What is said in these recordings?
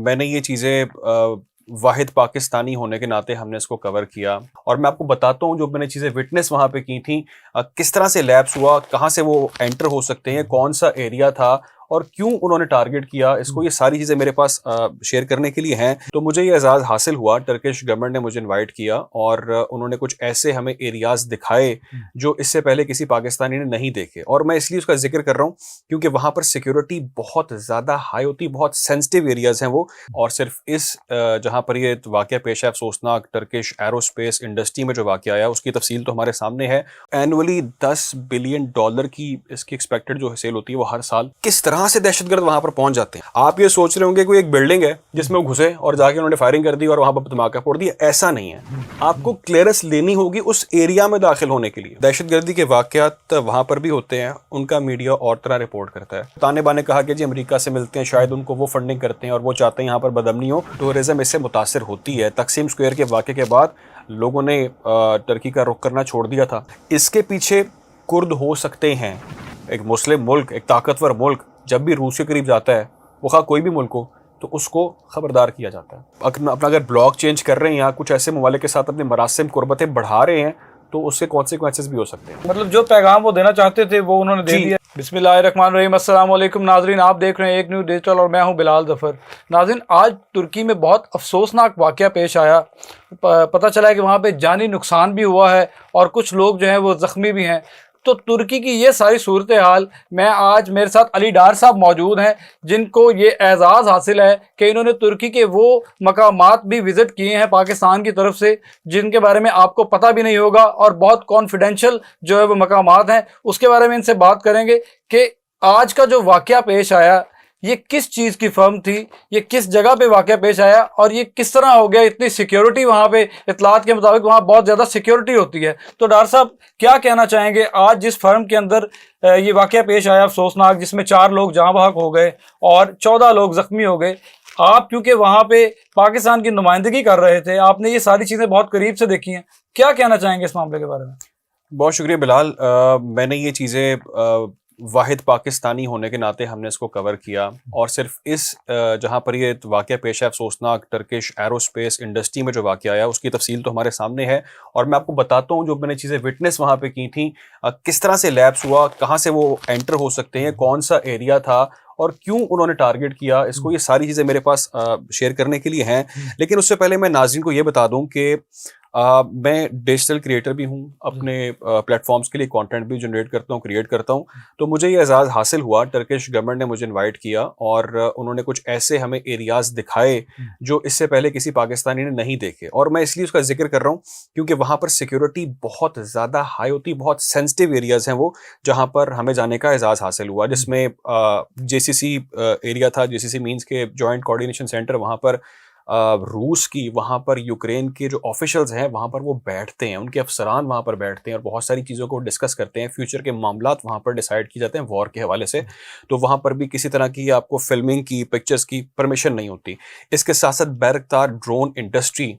मैंने ये चीज़ें वाहिद पाकिस्तानी होने के नाते हमने इसको कवर किया और मैं आपको बताता हूँ जो मैंने चीज़ें विटनेस वहाँ पे की थी, किस तरह से लैप्स हुआ, कहाँ से वो एंटर हो सकते हैं, कौन सा एरिया था और क्यों उन्होंने टारगेट किया इसको। ये सारी चीज़ें मेरे पास शेयर करने के लिए हैं। तो मुझे ये एजाज़ हासिल हुआ, टर्किश गवर्नमेंट ने मुझे इनवाइट किया और उन्होंने कुछ ऐसे हमें एरियाज़ दिखाए जो इससे पहले किसी पाकिस्तानी ने नहीं देखे। और मैं इसलिए उसका जिक्र कर रहा हूँ क्योंकि वहाँ पर सिक्योरिटी बहुत ज़्यादा हाई होती, बहुत सेंसिटिव एरियाज़ हैं वो। और सिर्फ इस जहाँ पर ये वाक़या पेश है, अफसोसनाक टर्किश एरोस्पेस इंडस्ट्री में जो वाक़या आया उसकी तफसील तो हमारे सामने है। एनुअली $10 बिलियन की इसकी एक्सपेक्टेड जो सेल होती है वो हर साल। किस तरह से दहशतगर्द वहां पर पहुंच जाते हैं। आप ये सोच रहे होंगे कोई एक बिल्डिंग है जिसमें वो घुसे और जाके उन्होंने फायरिंग कर दी और वहां पर धमाका फोड़ दिया, ऐसा नहीं है। आपको क्लियरेंस लेनी होगी उस एरिया में दाखिल होने के लिए। दहशतगर्दी के वाकयात वहां पर भी होते हैं, उनका मीडिया और तरह रिपोर्ट करता है। ताने बाने कहा कि जी अमेरिका से मिलते हैं, शायद उनको वो फंडिंग करते हैं और वो चाहते हैं यहाँ पर बदअमनी हो, टूरिज्म इससे मुतासर होती है। तकसीम स्क्वायर के वाक़े के बाद लोगों ने टर्की का रुख करना छोड़ दिया था। इसके पीछे कुर्द हो सकते हैं, एक मुस्लिम मुल्क, एक ताकतवर मुल्क जब भी रूस के करीब जाता है, वो खा कोई भी मुल्क हो, तो उसको खबरदार किया जाता है। अपना अगर ब्लॉक चेंज कर रहे हैं या कुछ ऐसे ममालिक के साथ अपने मरासिम कुर्बतें बढ़ा रहे हैं तो उससे कॉन्सिक्वेंसेस भी हो सकते हैं। मतलब जो पैगाम वो देना चाहते थे वो उन्होंने दे दिया। बिस्मिल्लाहिर्रहमानिर्रहीम, अस्सलाम वालेकुम नाजरीन, आप देख रहे हैं एक न्यूज़ डिजिटल और मैं हूं बिलाल ज़फ़र। नाजरीन, आज तुर्की में बहुत अफसोसनाक वाक़या पेश आया। पता चला है कि वहाँ पे जानी नुकसान भी हुआ है और कुछ लोग जो हैं वो ज़ख्मी भी हैं। तो तुर्की की ये सारी सूरत हाल, मैं आज मेरे साथ अली डार साहब मौजूद हैं जिनको ये एजाज़ हासिल है कि इन्होंने तुर्की के वो मकामात भी विज़िट किए हैं पाकिस्तान की तरफ से जिनके बारे में आपको पता भी नहीं होगा और बहुत कॉन्फिडेंशियल जो है वो मकामात हैं। उसके बारे में इनसे बात करेंगे कि आज का जो वाक़या पेश आया ये किस चीज़ की फर्म थी, ये किस जगह पे वाक़या पेश आया और ये किस तरह हो गया। इतनी सिक्योरिटी वहाँ पे, इतलात के मुताबिक वहाँ बहुत ज़्यादा सिक्योरिटी होती है। तो डॉक्टर साहब क्या कहना चाहेंगे आज जिस फर्म के अंदर ये वाक़या पेश आया अफसोसनाक, जिसमें 4 लोग जाँ बहक हो गए और 14 लोग ज़ख्मी हो गए। आप क्योंकि वहाँ पे पाकिस्तान की नुमाइंदगी कर रहे थे, आपने ये सारी चीज़ें बहुत करीब से देखी हैं, क्या कहना चाहेंगे इस मामले के बारे में? बहुत शुक्रिया बिलाल। मैंने ये चीज़ें वाहिद पाकिस्तानी होने के नाते हमने इसको कवर किया और सिर्फ इस जहाँ पर ये वाक़या पेश है, अफसोसनाक टर्किश एरोस्पेस इंडस्ट्री में जो वाक़या आया उसकी तफसील तो हमारे सामने है। और मैं आपको बताता हूँ जो मैंने चीज़ें विटनेस वहाँ पे की थी, किस तरह से लैप्स हुआ, कहाँ से वो एंटर हो सकते हैं, कौन सा एरिया था और क्यों उन्होंने टारगेट किया इसको। ये सारी चीज़ें मेरे पास शेयर करने के लिए हैं। लेकिन उससे पहले मैं नाज़रीन को ये बता दूँ कि मैं डिजिटल क्रिएटर भी हूँ, अपने प्लेटफॉर्म्स के लिए कंटेंट भी जनरेट करता हूँ, क्रिएट करता हूँ। तो मुझे ये एजाज़ हासिल हुआ, टर्किश गवर्नमेंट ने मुझे इनवाइट किया और उन्होंने कुछ ऐसे हमें एरियाज़ दिखाए जो इससे पहले किसी पाकिस्तानी ने नहीं देखे। और मैं इसलिए उसका जिक्र कर रहा हूँ क्योंकि वहाँ पर सिक्योरिटी बहुत ज़्यादा हाई होती, बहुत सेंसिटिव एरियाज़ हैं वो, जहाँ पर हमें जाने का एजाज़ हासिल हुआ। जिसमें JCC एरिया था, JCC मीन्स के जॉइंट कोऑर्डिनेशन सेंटर। वहाँ पर रूस की, वहाँ पर यूक्रेन के जो ऑफिशियल्स हैं वहाँ पर वो बैठते हैं, उनके अफसरान वहाँ पर बैठते हैं और बहुत सारी चीज़ों को डिस्कस करते हैं। फ्यूचर के मामलात वहाँ पर डिसाइड किए जाते हैं वॉर के हवाले से। तो वहाँ पर भी किसी तरह की आपको फिल्मिंग की, पिक्चर्स की परमिशन नहीं होती। इसके साथ साथ बैरक्तार ड्रोन इंडस्ट्री,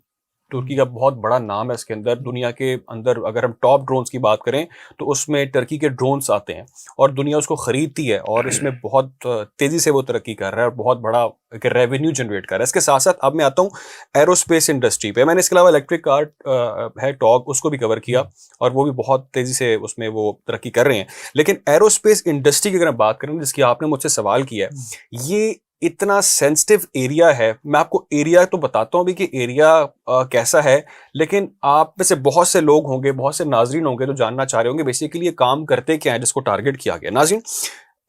तुर्की का बहुत बड़ा नाम है इसके अंदर। दुनिया के अंदर अगर हम टॉप ड्रोन्स की बात करें तो उसमें टर्की के ड्रोन्स आते हैं और दुनिया उसको ख़रीदती है और इसमें बहुत तेज़ी से वो तरक्की कर रहा है और बहुत बड़ा एक रेवेन्यू जनरेट कर रहा है। इसके साथ साथ अब मैं आता हूँ एरोस्पेस इंडस्ट्री पे। मैंने इसके अलावा इलेक्ट्रिक कार है टॉग, उसको भी कवर किया और वो भी बहुत तेज़ी से उसमें वो तरक्की कर रहे हैं। लेकिन एरोस्पेस इंडस्ट्री की अगर हम बात करें जिसकी आपने मुझसे सवाल किया है, ये इतना सेंसिटिव एरिया है। मैं आपको एरिया तो बताता हूँ भी कि एरिया कैसा है, लेकिन आप में से बहुत से लोग होंगे, बहुत से नाजरीन होंगे जो जानना चाह रहे होंगे बेसिकली ये काम करते क्या है जिसको टारगेट किया गया। नाजरीन,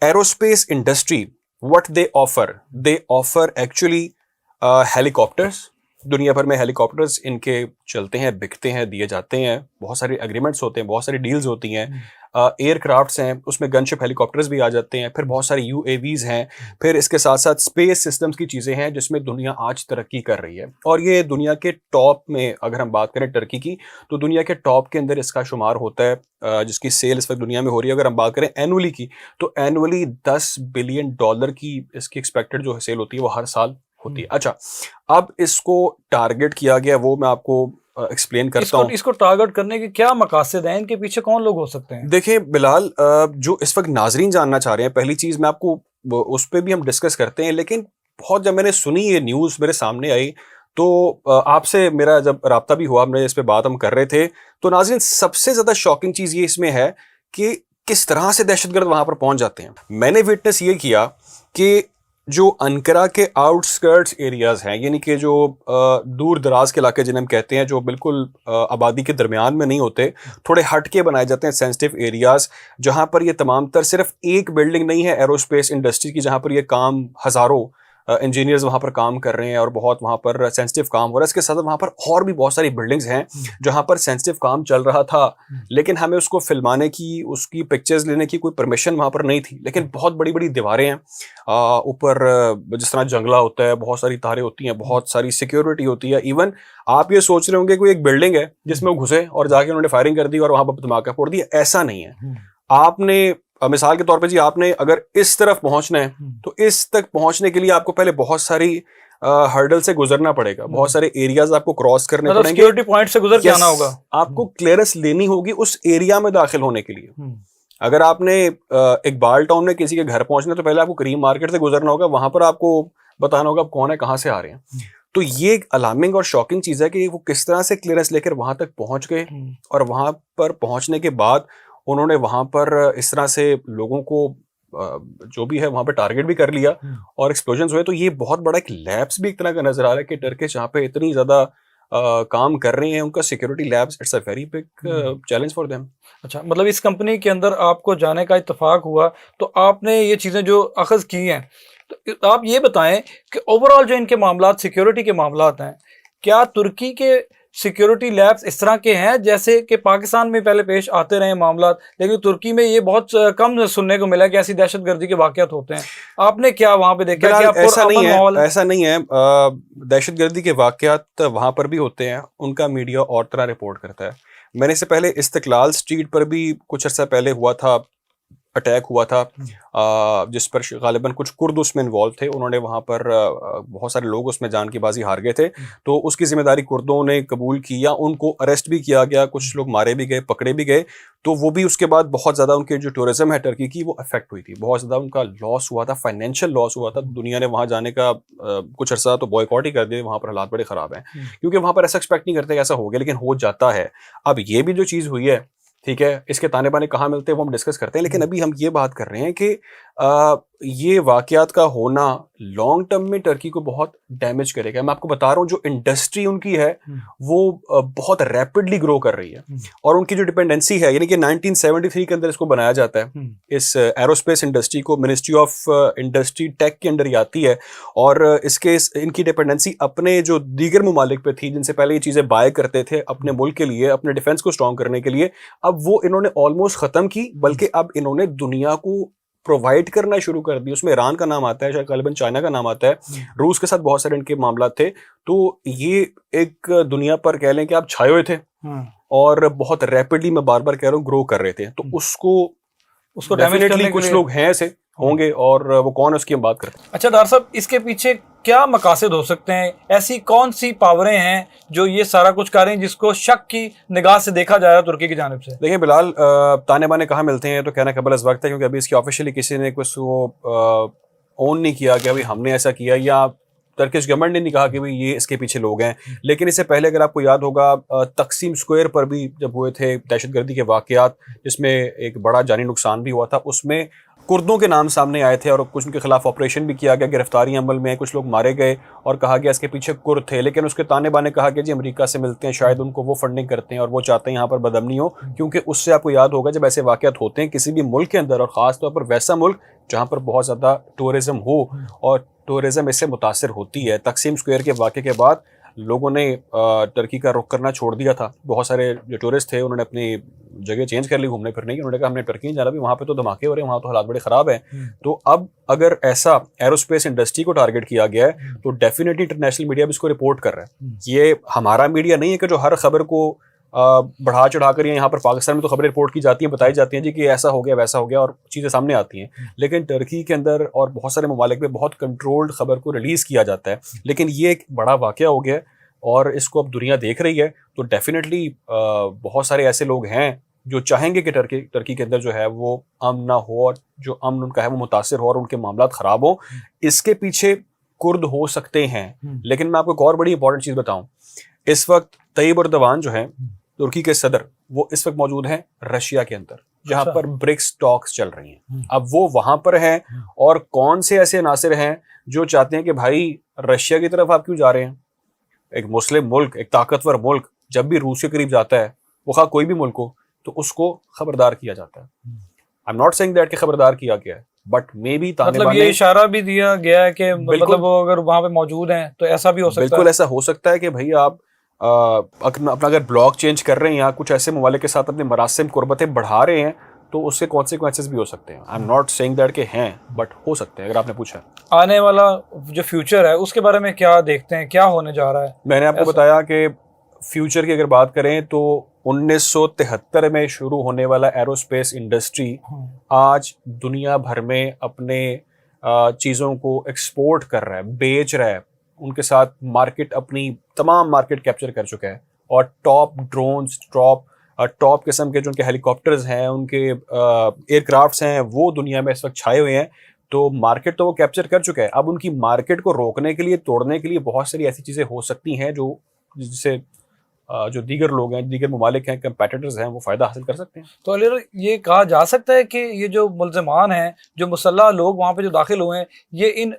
aerospace industry what they offer actually helicopters. दुनिया भर में हेलीकॉप्टर्स इनके चलते हैं, बिकते हैं, दिए जाते हैं, बहुत सारे एग्रीमेंट्स होते हैं, बहुत सारी डील्स होती हैं। एयरक्राफ्ट्स हैं, उसमें गनशिप हेलीकॉप्टर्स भी आ जाते हैं, फिर बहुत सारी UAVs हैं, फिर इसके साथ साथ स्पेस सिस्टम्स की चीज़ें हैं जिसमें दुनिया आज तरक्की कर रही है। और ये दुनिया के टॉप में अगर हम बात करें टर्की की, तो दुनिया के टॉप के अंदर इसका शुमार होता है, जिसकी सेल इस वक्त दुनिया में हो रही है। अगर हम बात करें एनुअली की, तो एनुअली $10 बिलियन की इसकी एक्सपेक्टेड जो सेल होती है वो हर साल होती है। अच्छा, अब इसको टारगेट किया गया वो मैं आपको एक्सप्लेन करता हूँ। इसको टारगेट करने के क्या मकासद हैं, इनके पीछे कौन लोग हो सकते हैं? देखिए बिलाल, जो इस वक्त नाजरीन जानना चाह रहे हैं, पहली चीज़ मैं आपको उस पर भी हम डिस्कस करते हैं, लेकिन बहुत जब मैंने सुनी ये न्यूज़ मेरे सामने आई तो आपसे मेरा जब राब्ता भी हुआ, हमने इस पे बात हम कर रहे थे, तो नाज़रीन सबसे ज़्यादा शॉकिंग चीज़ ये इसमें है कि किस तरह से दहशतगर्द वहाँ पर पहुँच जाते हैं। मैंने विटनेस ये किया कि जो अंकारा के आउटस्कर्ट्स एरियाज़ हैं, यानी कि जो दूर दराज के इलाके जिन्हें हम कहते हैं, जो बिल्कुल आबादी के दरमियान में नहीं होते, थोड़े हट के बनाए जाते हैं सेंसिटिव एरियाज़, जहाँ पर ये तमाम तर सिर्फ एक बिल्डिंग नहीं है एरोस्पेस इंडस्ट्री की, जहाँ पर ये काम हज़ारों इंजीनियर्स वहाँ पर काम कर रहे हैं और बहुत वहाँ पर सेंसिटिव काम हो रहा है। इसके साथ वहाँ पर और भी बहुत सारी बिल्डिंग्स हैं जहाँ पर सेंसिटिव काम चल रहा था, लेकिन हमें उसको फिल्माने की, उसकी पिक्चर्स लेने की कोई परमिशन वहाँ पर नहीं थी। लेकिन बहुत बड़ी बड़ी दीवारें हैं, ऊपर जिस तरह जंगला होता है, बहुत सारी तारें होती हैं, बहुत सारी सिक्योरिटी होती है। इवन आप ये सोच रहे होंगे कोई एक बिल्डिंग है जिसमें वो घुसे और जाके उन्होंने फायरिंग कर दी और वहाँ पर धमाका फोड़ दिया, ऐसा नहीं है। आपने मिसाल के तौर पे जी, आपने अगर इस तरफ पहुंचना है तो इस तक पहुंचने के लिए आपको पहले बहुत सारी हर्डल से गुजरना पड़ेगा, बहुत सारे एरियाज आपको क्रॉस करने पड़ेंगे, सिक्योरिटी पॉइंट से गुजर के आना होगा, आपको क्लियरेंस लेनी होगी उस एरिया में दाखिल होने के लिए। अगर आपने इकबाल टाउन में किसी के घर पहुंचना है तो पहले आपको करीम मार्केट से गुजरना होगा, वहां पर आपको बताना होगा आप कौन है, कहाँ से आ रहे हैं। तो ये एक अलार्मिंग और शॉकिंग चीज है कि वो किस तरह से क्लियरेंस लेकर वहां तक पहुंच गए, और वहां पर पहुंचने के बाद उन्होंने वहां पर इस तरह से लोगों को जो भी है वहां पर टारगेट भी कर लिया और एक्सप्लोजन्स हुए। तो ये बहुत बड़ा एक लैब्स भी एक तरह का नजर आ रहा है कि टर्किश जहाँ पे इतनी ज्यादा काम कर रहे हैं, उनका security labs, it's a very big challenge for them. अच्छा, मतलब इस कंपनी के अंदर आपको जाने का इत्तेफाक हुआ तो आपने ये चीज़ें जो अखज़ की हैं, तो आप ये बताएं कि ओवरऑल जो इनके मामलात, सिक्योरिटी के मामलात हैं, क्या तुर्की के सिक्योरिटी लैब्स इस तरह के हैं जैसे कि पाकिस्तान में पहले पेश आते रहे मामलात, लेकिन तुर्की में ये बहुत कम सुनने को मिला कि ऐसी दहशतगर्दी के वाक़यात होते हैं? आपने क्या वहाँ पे देखा कि ऐसा नहीं है, ऐसा नहीं है। दहशतगर्दी के वाक़यात वहाँ पर भी होते हैं, उनका मीडिया और तरह रिपोर्ट करता है। मैंने इससे पहले इस्तिकलाल स्ट्रीट पर भी कुछ अर्सा पहले हुआ था, अटैक हुआ था, जिस पर गालिबन कुछ कुर्द उसमें इन्वॉल्व थे। उन्होंने वहाँ पर बहुत सारे लोग उसमें जान की बाजी हार गए थे, तो उसकी जिम्मेदारी कुर्दों ने कबूल की या उनको अरेस्ट भी किया गया, कुछ लोग मारे भी गए, पकड़े भी गए। तो वो भी उसके बाद बहुत ज़्यादा उनके जो टूरिज्म है टर्की की, वो अफेक्ट हुई थी, बहुत ज़्यादा उनका लॉस हुआ था, फाइनेंशियल लॉस हुआ था। दुनिया ने वहाँ जाने का कुछ अर्सा तो बॉयकॉट ही कर दिया, वहाँ पर हालात बड़े ख़राब हैं, क्योंकि वहाँ पर ऐसा एक्सपेक्ट नहीं करते कि ऐसा हो गया, लेकिन हो जाता है। अब ये भी जो चीज़ हुई है, ठीक है, इसके ताने बाने कहाँ मिलते हैं वो हम डिस्कस करते हैं, लेकिन अभी हम ये बात कर रहे हैं कि ये वाकयात का होना लॉन्ग टर्म में टर्की को बहुत डैमेज करेगा। मैं आपको बता रहा हूँ, जो इंडस्ट्री उनकी है वो बहुत रैपिडली ग्रो कर रही है, और उनकी जो डिपेंडेंसी है, यानी कि 1973 के अंदर इसको बनाया जाता है, इस एरोस्पेस इंडस्ट्री को मिनिस्ट्री ऑफ इंडस्ट्री टेक के अंदर ही आती है, और इनकी डिपेंडेंसी अपने जो दीगर ममालिक पे थी जिनसे पहले ये चीज़ें बाय करते थे अपने मुल्क के लिए, अपने डिफेंस को स्ट्रॉन्ग करने के लिए, अब वो इन्होंने ऑलमोस्ट ख़त्म की, बल्कि अब इन्होंने दुनिया को प्रोवाइड करना शुरू कर दी। उसमें ईरान का नाम आता है, शायद गालिबन चाइना का नाम आता है, रूस के साथ बहुत सारे इनके मामला थे। तो ये एक दुनिया पर कह लें कि आप छाए हुए थे और बहुत रैपिडली, मैं बार बार कह रहा हूँ, ग्रो कर रहे थे। तो उसको डेफिनेटली कुछ लोग हैं ऐसे होंगे, और वो कौन है उसकी हम बात करते हैं। अच्छा डॉक्टर साहब, इसके पीछे क्या मकासद हो सकते हैं? ऐसी कौन सी पावरें हैं जो ये सारा कुछ कर रही हैं, जिसको शक की निगाह से देखा जा रहा है तुर्की की जानिब से? देखिए बिलाल, ताने बाने कहाँ मिलते हैं तो कहना कबल इस वक्त है, क्योंकि अभी इसकी ऑफिशियली किसी ने कुछ वो ओन नहीं किया कि अभी हमने ऐसा किया, या टर्किश गवर्नमेंट ने नहीं कहा कि भाई ये इसके पीछे लोग हैं। लेकिन इससे पहले अगर आपको याद होगा, तकसीम स्क्वायर पर भी जब हुए थे दहशतगर्दी के वाकयात, जिसमें एक बड़ा जानी नुकसान भी हुआ था, उसमें कुर्दों के नाम सामने आए थे और कुछ उनके खिलाफ ऑपरेशन भी किया गया, गिरफ्तारियां अमल में, कुछ लोग मारे गए और कहा गया इसके पीछे कुर्द थे। लेकिन उसके ताने बाने कहा कि जी अमेरिका से मिलते हैं, शायद उनको वो फंडिंग करते हैं और वो चाहते हैं यहाँ पर बदअमनी हो, क्योंकि उससे आपको याद होगा जब ऐसे वाकयात होते हैं किसी भी मुल्क के अंदर, और ख़ासतौर पर वैसा मुल्क जहाँ पर बहुत ज़्यादा टूरिज़्म हो, और टूरिज़्म इससे मुतासर होती है। तकसीम स्क्वायर के वाक़े के बाद लोगों ने टर्की का रुख करना छोड़ दिया था। बहुत सारे जो टूरिस्ट थे उन्होंने अपनी जगह चेंज कर ली घूमने फिरने की, उन्होंने कहा हमने टर्की नहीं जाना, भी वहाँ पे तो धमाके हो रहे हैं, वहाँ तो हालात बड़े ख़राब हैं। तो अब अगर ऐसा एरोस्पेस इंडस्ट्री को टारगेट किया गया है तो डेफिनेटली इंटरनेशनल मीडिया भी इसको रिपोर्ट कर रहा है। ये हमारा मीडिया नहीं है कि जो हर खबर को बढ़ा चढ़ा कर, यहाँ पर पाकिस्तान में तो खबरें रिपोर्ट की जाती हैं, बताई जाती हैं जी कि ऐसा हो गया वैसा हो गया, और चीज़ें सामने आती हैं। लेकिन टर्की के अंदर और बहुत सारे ममालिक में बहुत कंट्रोल्ड खबर को रिलीज़ किया जाता है। लेकिन ये एक बड़ा वाक़या हो गया और इसको अब दुनिया देख रही है, तो डेफिनेटली बहुत सारे ऐसे लोग हैं जो चाहेंगे कि टर्की के अंदर जो है वो अमन ना हो, और जो अमन उनका है वो मुतासिर हो और उनके मामलात ख़राब हो। इसके पीछे कुर्द हो सकते हैं। लेकिन मैं आपको एक और बड़ी इंपॉर्टेंट चीज बताऊं, इस वक्त तैयब एर्दोगान जो है तुर्की के सदर, वो इस वक्त मौजूद हैं रशिया के अंदर, जहां पर ब्रिक्स टॉक्स चल रही हैं। अब वो वहां पर हैं, और कौन से ऐसे अनासिर हैं जो चाहते हैं कि भाई रशिया की तरफ आप क्यों जा रहे हैं? एक मुस्लिम मुल्क, एक ताकतवर मुल्क जब भी रूस के करीब जाता है, वो खा कोई भी मुल्क हो, तो उसको खबरदार किया जाता है। I am not saying that कि खबरदार किया गया है, बट मे बी मतलब ये इशारा भी दिया गया है कि मतलब वो अगर वहां पे मौजूद हैं तो ऐसा भी हो सकता है। बिल्कुल ऐसा हो सकता है कि भाई आप अपना अगर ब्लॉक चेंज कर रहे हैं या कुछ ऐसे ममालिक के साथ अपने मरासिम कुर्बतें बढ़ा रहे हैं, तो उसके कॉन्सिक्वेंसेस भी हो सकते हैं। I am not saying that के हैं, बट हो सकते हैं। अगर आपने पूछा आने वाला जो फ्यूचर है उसके बारे में क्या देखते हैं, क्या होने जा रहा है? मैंने आपको बताया कि फ्यूचर की अगर बात करें तो 1973 में शुरू होने वाला एरोस्पेस इंडस्ट्री आज दुनिया भर में अपने चीज़ों को एक्सपोर्ट कर रहा है, बेच रहा है। उनके साथ मार्केट, अपनी तमाम मार्केट कैप्चर कर चुका है, और टॉप ड्रोन्स, टॉप किस्म के जो उनके हेलीकॉप्टर्स हैं, उनके एयरक्राफ्ट्स हैं, वो दुनिया में इस वक्त छाए हुए हैं। तो मार्केट तो वो कैप्चर कर चुका है। अब उनकी मार्केट को रोकने के लिए, तोड़ने के लिए बहुत सारी ऐसी चीज़ें हो सकती हैं जो जिससे जो दीगर लोग हैं, दीगर ममालिक हैं, कंपेटिटर्स हैं, वो फ़ायदा हासिल कर सकते हैं। तो अली, ये कहा जा सकता है कि ये जो मुल्ज़िमान हैं, जो मुसल्लह लोग वहाँ पे जो दाखिल हुए हैं, ये इन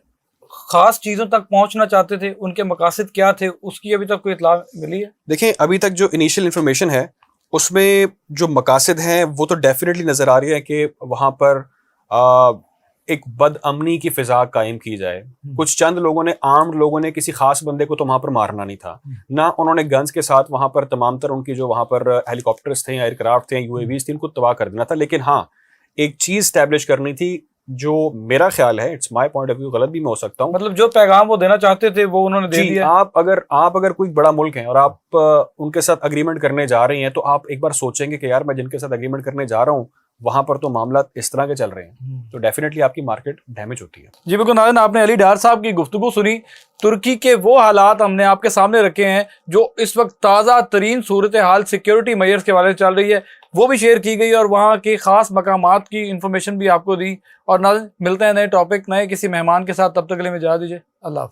खास चीज़ों तक पहुँचना चाहते थे? उनके मकासद क्या थे, उसकी अभी तक कोई इत्तला मिली है? देखिए, अभी तक जो इनिशियल इन्फॉर्मेशन है उसमें जो मकासद हैं वो तो डेफिनेटली नज़र आ रही है कि वहाँ पर एक बदअमनी की फ़िज़ा कायम की जाए। कुछ चंद लोगों ने, आम लोगों ने, किसी खास बंदे को तो वहाँ पर मारना नहीं था ना, उन्होंने गन्स के साथ वहाँ पर तमाम तर उनकी जो वहाँ पर हेलीकॉप्टर्स थे, एयरक्राफ्ट थे, यूएवीज थी, उनको तबाह कर देना था। लेकिन हाँ, एक चीज़ स्टैब्लिश करनी थी जो मेरा ख्याल है, it's my point of view, गलत भी मैं हो सकता हूँ, मतलब जो पैगाम वो देना चाहते थे वो उन्होंने दे दिया। आप अगर कोई बड़ा मुल्क है और आप उनके साथ अग्रीमेंट करने जा रहे हैं, तो आप एक बार सोचेंगे कि यार मैं जिनके साथ अग्रीमेंट करने जा रहा हूँ वहां पर तो मामला इस तरह के चल रहे हैं, तो डेफिनेटली आपकी मार्केट डैमेज होती है। जी बिल्कुल नाज़रीन, आपने अली डार साहब की गुफ्तगू सुनी। तुर्की के वो हालात हमने आपके सामने रखे हैं जो इस वक्त ताज़ा तरीन सूरत हाल सिक्योरिटी मेजर्स के बारे में चल रही है, वो भी शेयर की गई, और वहाँ के खास मकामात की इंफॉर्मेशन भी आपको दी। और नाज़रीन, मिलते हैं नए टॉपिक, नए किसी मेहमान के साथ, तब तक के लिए इजाज़त दीजिए। अल्लाह हाफ़िज़।